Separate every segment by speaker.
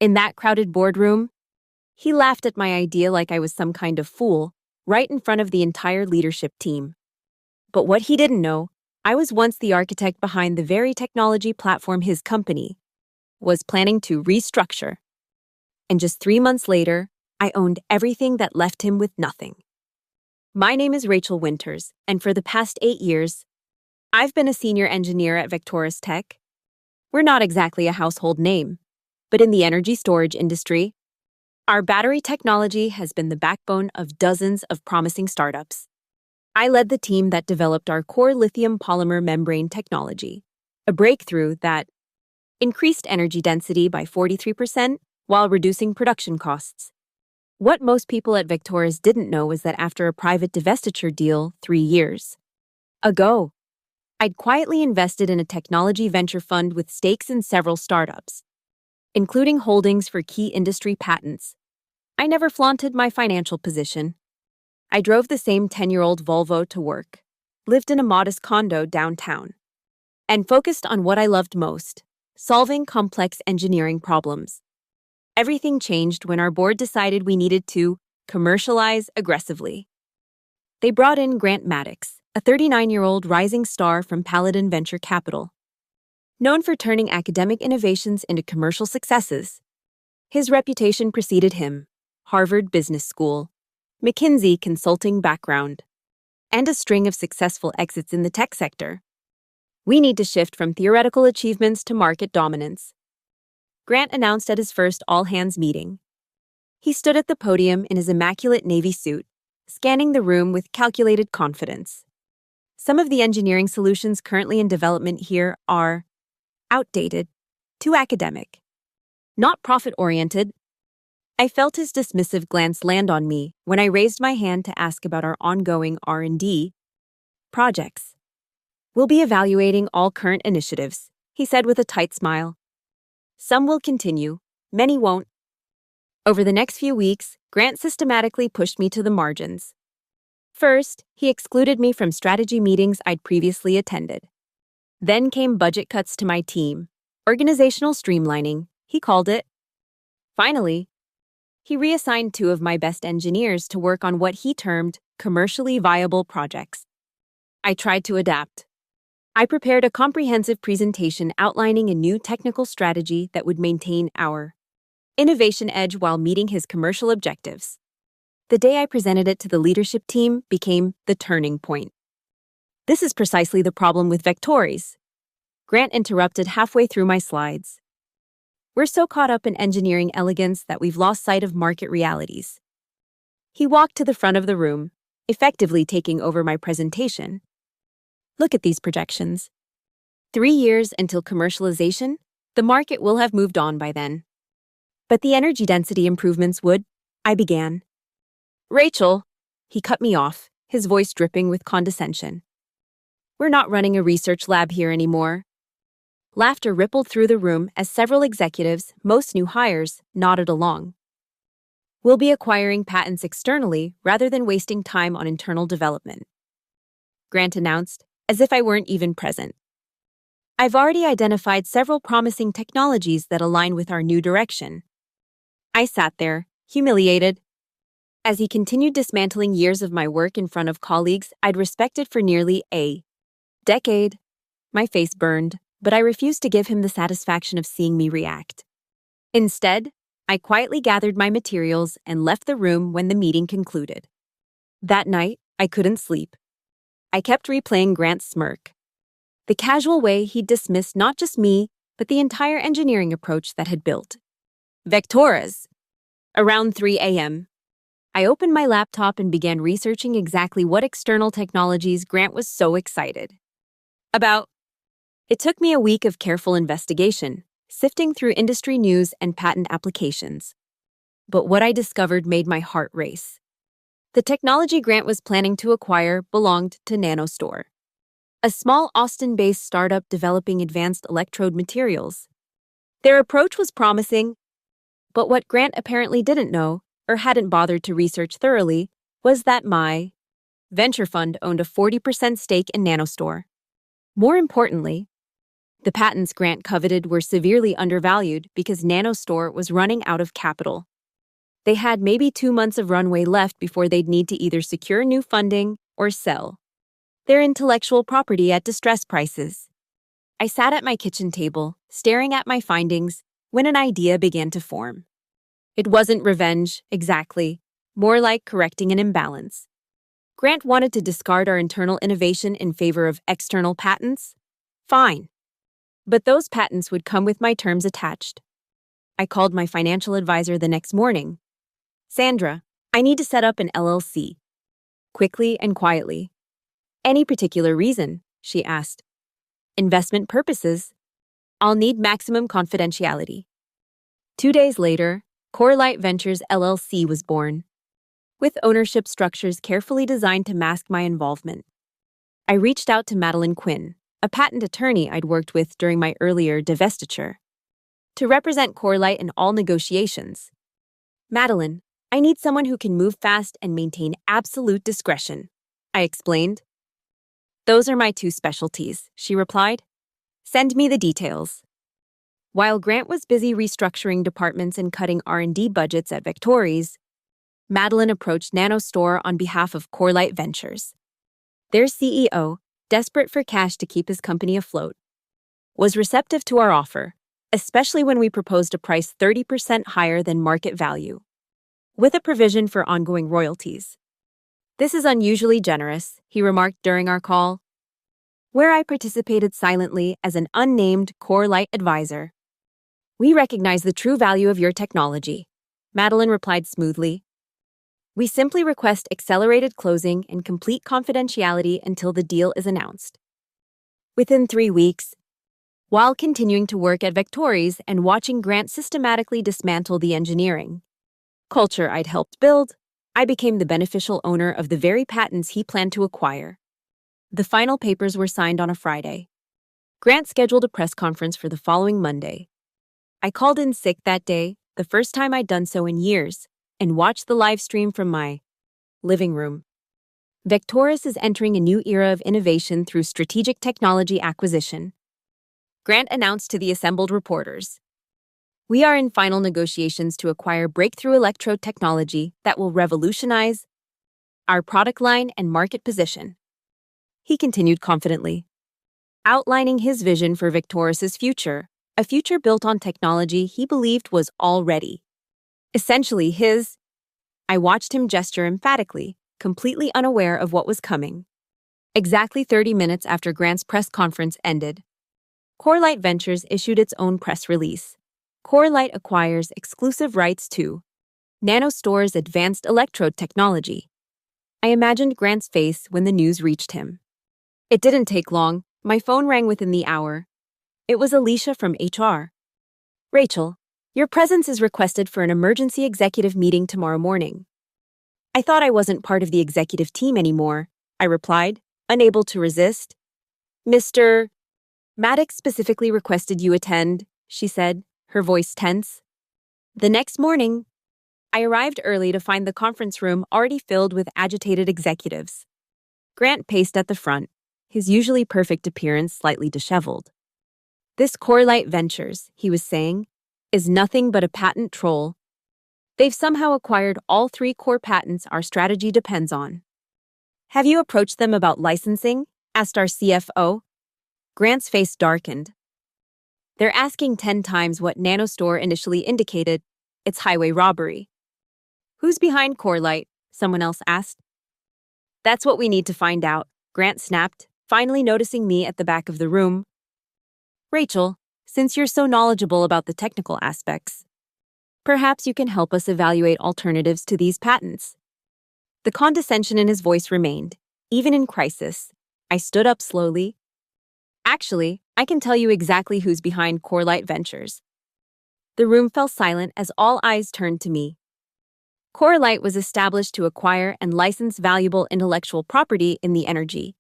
Speaker 1: In that crowded boardroom, he laughed at my idea like I was some kind of fool, right in front of the entire leadership team. But what he didn't know, I was once the architect behind the very technology platform his company was planning to restructure. And just 3 months later, I owned everything that left him with nothing. My name is Rachel Winters, and for the past 8 years, I've been a senior engineer at Vectoris Tech. We're not exactly a household name, but in the energy storage industry, our battery technology has been the backbone of dozens of promising startups. I led the team that developed our core lithium polymer membrane technology, a breakthrough that increased energy density by 43% while reducing production costs. What most people at Vectoris didn't know was that after a private divestiture deal 3 years ago, I'd quietly invested in a technology venture fund with stakes in several startups, including holdings for key industry patents. I never flaunted my financial position. I drove the same 10-year-old Volvo to work, lived in a modest condo downtown, and focused on what I loved most, solving complex engineering problems. Everything changed when our board decided we needed to commercialize aggressively. They brought in Grant Maddox, a 39-year-old rising star from Paladin Venture Capital. Known for turning academic innovations into commercial successes, his reputation preceded him: Harvard Business School, McKinsey consulting background, and a string of successful exits in the tech sector. We need to shift from theoretical achievements to market dominance, Grant announced at his first all-hands meeting. He stood at the podium in his immaculate navy suit, scanning the room with calculated confidence. Some of the engineering solutions currently in development here are outdated, too academic, not profit-oriented. I felt his dismissive glance land on me when I raised my hand to ask about our ongoing R&D projects. We'll be evaluating all current initiatives, he said with a tight smile. Some will continue, many won't. Over the next few weeks, Grant systematically pushed me to the margins. First, he excluded me from strategy meetings I'd previously attended. Then came budget cuts to my team, organizational streamlining, he called it. Finally, he reassigned 2 of my best engineers to work on what he termed commercially viable projects. I tried to adapt. I prepared a comprehensive presentation outlining a new technical strategy that would maintain our innovation edge while meeting his commercial objectives. The day I presented it to the leadership team became the turning point. This is precisely the problem with Vectoris, Grant interrupted halfway through my slides. We're so caught up in engineering elegance that we've lost sight of market realities. He walked to the front of the room, effectively taking over my presentation. Look at these projections. 3 years until commercialization, the market will have moved on by then. But the energy density improvements would, I began. Rachel, he cut me off, his voice dripping with condescension. We're not running a research lab here anymore. Laughter rippled through the room as several executives, most new hires, nodded along. We'll be acquiring patents externally rather than wasting time on internal development, Grant announced, as if I weren't even present. I've already identified several promising technologies that align with our new direction. I sat there, humiliated. As he continued dismantling years of my work in front of colleagues I'd respected for nearly a decade, my face burned, but I refused to give him the satisfaction of seeing me react. Instead, I quietly gathered my materials and left the room when the meeting concluded. That night, I couldn't sleep. I kept replaying Grant's smirk, the casual way he'd dismissed not just me, but the entire engineering approach that had built Vectoris. Around 3 a.m., I opened my laptop and began researching exactly what external technologies Grant was so excited about. It took me a week of careful investigation, sifting through industry news and patent applications. But what I discovered made my heart race. The technology Grant was planning to acquire belonged to NanoStore, a small Austin-based startup developing advanced electrode materials. Their approach was promising, but what Grant apparently didn't know, or hadn't bothered to research thoroughly, was that my venture fund owned a 40% stake in NanoStore. More importantly, The patents Grant coveted were severely undervalued because NanoStore was running out of capital. They had maybe 2 months of runway left before they'd need to either secure new funding or sell their intellectual property at distressed prices. I sat at my kitchen table, staring at my findings, when an idea began to form. It wasn't revenge, exactly, more like correcting an imbalance. Grant wanted to discard our internal innovation in favor of external patents? Fine. But those patents would come with my terms attached. I called my financial advisor the next morning. Sandra, I need to set up an LLC. Quickly and quietly. Any particular reason? She asked. Investment purposes. I'll need maximum confidentiality. 2 days later, Corelight Ventures LLC was born, with ownership structures carefully designed to mask my involvement. I reached out to Madeline Quinn, a patent attorney I'd worked with during my earlier divestiture, to represent Corelight in all negotiations. Madeline, I need someone who can move fast and maintain absolute discretion, I explained. Those are my two specialties, she replied. Send me the details. While Grant was busy restructuring departments and cutting R&D budgets at Vectories, Madeline approached NanoStore on behalf of Corelight Ventures. Their CEO, desperate for cash to keep his company afloat, was receptive to our offer, especially when we proposed a price 30% higher than market value, with a provision for ongoing royalties. This is unusually generous, he remarked during our call, where I participated silently as an unnamed Corelight advisor. We recognize the true value of your technology, Madeline replied smoothly. We simply request accelerated closing and complete confidentiality until the deal is announced. Within 3 weeks, while continuing to work at Vectories and watching Grant systematically dismantle the engineering culture I'd helped build, I became the beneficial owner of the very patents he planned to acquire. The final papers were signed on a Friday. Grant scheduled a press conference for the following Monday. I called in sick that day, the first time I'd done so in years, and watched the live stream from my living room. Vectoris is entering a new era of innovation through strategic technology acquisition, Grant announced to the assembled reporters. We are in final negotiations to acquire breakthrough electrode technology that will revolutionize our product line and market position. He continued confidently, outlining his vision for Vectoris's future, a future built on technology he believed was already essentially his. I watched him gesture emphatically, completely unaware of what was coming. Exactly 30 minutes after Grant's press conference ended, Corelight Ventures issued its own press release. Corelight acquires exclusive rights to NanoStore's advanced electrode technology. I imagined Grant's face when the news reached him. It didn't take long. My phone rang within the hour. It was Alicia from HR. Rachel, your presence is requested for an emergency executive meeting tomorrow morning. I thought I wasn't part of the executive team anymore, I replied, unable to resist. Mr. Maddox specifically requested you attend, she said, her voice tense. The next morning, I arrived early to find the conference room already filled with agitated executives. Grant paced at the front, his usually perfect appearance slightly disheveled. This Corelight Ventures, he was saying, is nothing but a patent troll. They've somehow acquired all 3 core patents our strategy depends on. Have you approached them about licensing? Asked our CFO. Grant's face darkened. They're asking 10 times what NanoStore initially indicated. It's highway robbery. Who's behind Corelight? Someone else asked. That's what we need to find out, Grant snapped, finally noticing me at the back of the room. Rachel, since you're so knowledgeable about the technical aspects, perhaps you can help us evaluate alternatives to these patents. The condescension in his voice remained, even in crisis. I stood up slowly. Actually, I can tell you exactly who's behind Corelight Ventures. The room fell silent as all eyes turned to me. Corelight was established to acquire and license valuable intellectual property in the energy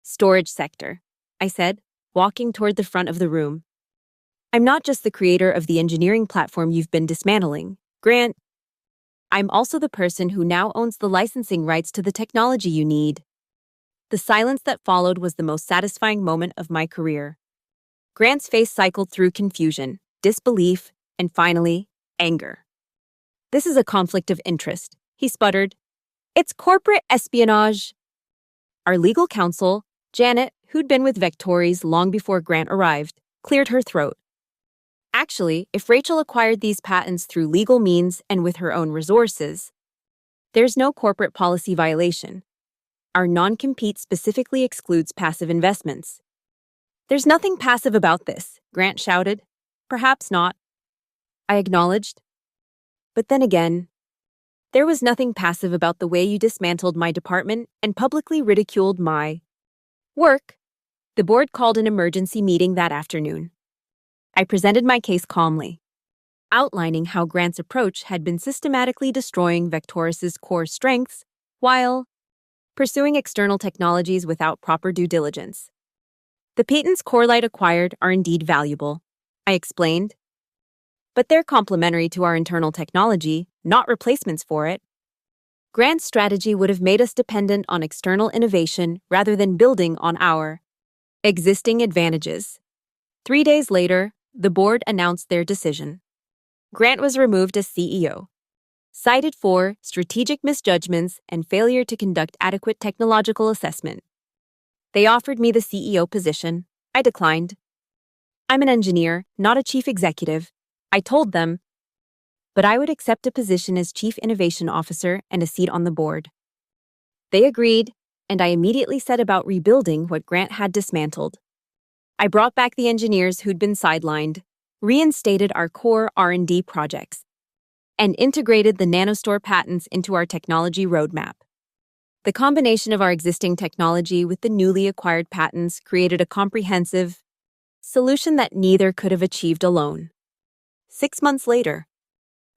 Speaker 1: storage sector, I said, walking toward the front of the room. I'm not just the creator of the engineering platform you've been dismantling, Grant. I'm also the person who now owns the licensing rights to the technology you need. The silence that followed was the most satisfying moment of my career. Grant's face cycled through confusion, disbelief, and finally, anger. This is a conflict of interest, he sputtered. It's corporate espionage. Our legal counsel, Janet, who'd been with Vectories long before Grant arrived, cleared her throat. Actually, if Rachel acquired these patents through legal means and with her own resources, there's no corporate policy violation. Our non-compete specifically excludes passive investments. There's nothing passive about this, Grant shouted. Perhaps not, I acknowledged. But then again, there was nothing passive about the way you dismantled my department and publicly ridiculed my work. The board called an emergency meeting that afternoon. I presented my case calmly, outlining how Grant's approach had been systematically destroying Vectoris's core strengths while pursuing external technologies without proper due diligence. The patents Corelight acquired are indeed valuable, I explained, but they're complementary to our internal technology, not replacements for it. Grant's strategy would have made us dependent on external innovation rather than building on our existing advantages. 3 days later, the board announced their decision. Grant was removed as CEO, cited for strategic misjudgments and failure to conduct adequate technological assessment. They offered me the CEO position. I declined. I'm an engineer, not a chief executive, I told them, but I would accept a position as Chief Innovation Officer and a seat on the board. They agreed, and I immediately set about rebuilding what Grant had dismantled. I brought back the engineers who'd been sidelined, reinstated our core R&D projects, and integrated the nanostore patents into our technology roadmap. The combination of our existing technology with the newly acquired patents created a comprehensive solution that neither could have achieved alone. 6 months later,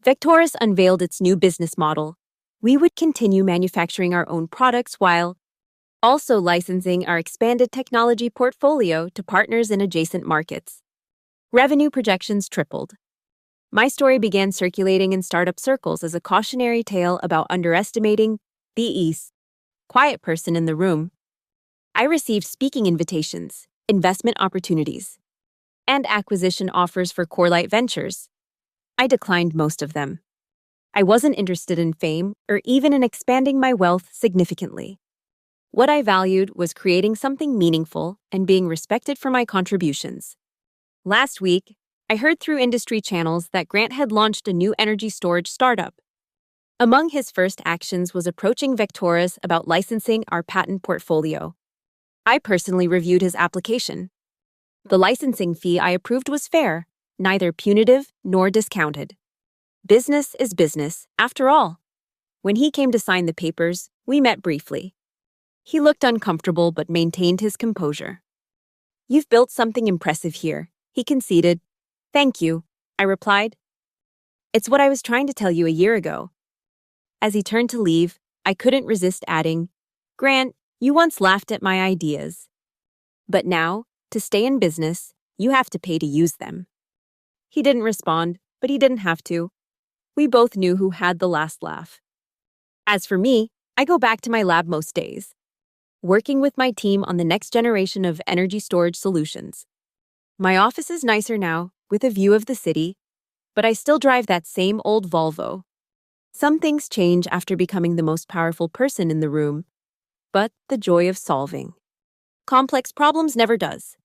Speaker 1: Vectoris unveiled its new business model. We would continue manufacturing our own products while also licensing our expanded technology portfolio to partners in adjacent markets. Revenue projections tripled. My story began circulating in startup circles as a cautionary tale about underestimating the quiet person in the room. I received speaking invitations, investment opportunities, and acquisition offers for Corelight Ventures. I declined most of them. I wasn't interested in fame or even in expanding my wealth significantly. What I valued was creating something meaningful and being respected for my contributions. Last week, I heard through industry channels that Grant had launched a new energy storage startup. Among his first actions was approaching Vectoris about licensing our patent portfolio. I personally reviewed his application. The licensing fee I approved was fair, neither punitive nor discounted. Business is business, after all. When he came to sign the papers, we met briefly. He looked uncomfortable but maintained his composure. You've built something impressive here, he conceded. Thank you, I replied. It's what I was trying to tell you a year ago. As he turned to leave, I couldn't resist adding, Grant, you once laughed at my ideas. But now, to stay in business, you have to pay to use them. He didn't respond, but he didn't have to. We both knew who had the last laugh. As for me, I go back to my lab most days, working with my team on the next generation of energy storage solutions. My office is nicer now, with a view of the city, but I still drive that same old Volvo. Some things change after becoming the most powerful person in the room, but the joy of solving complex problems never does.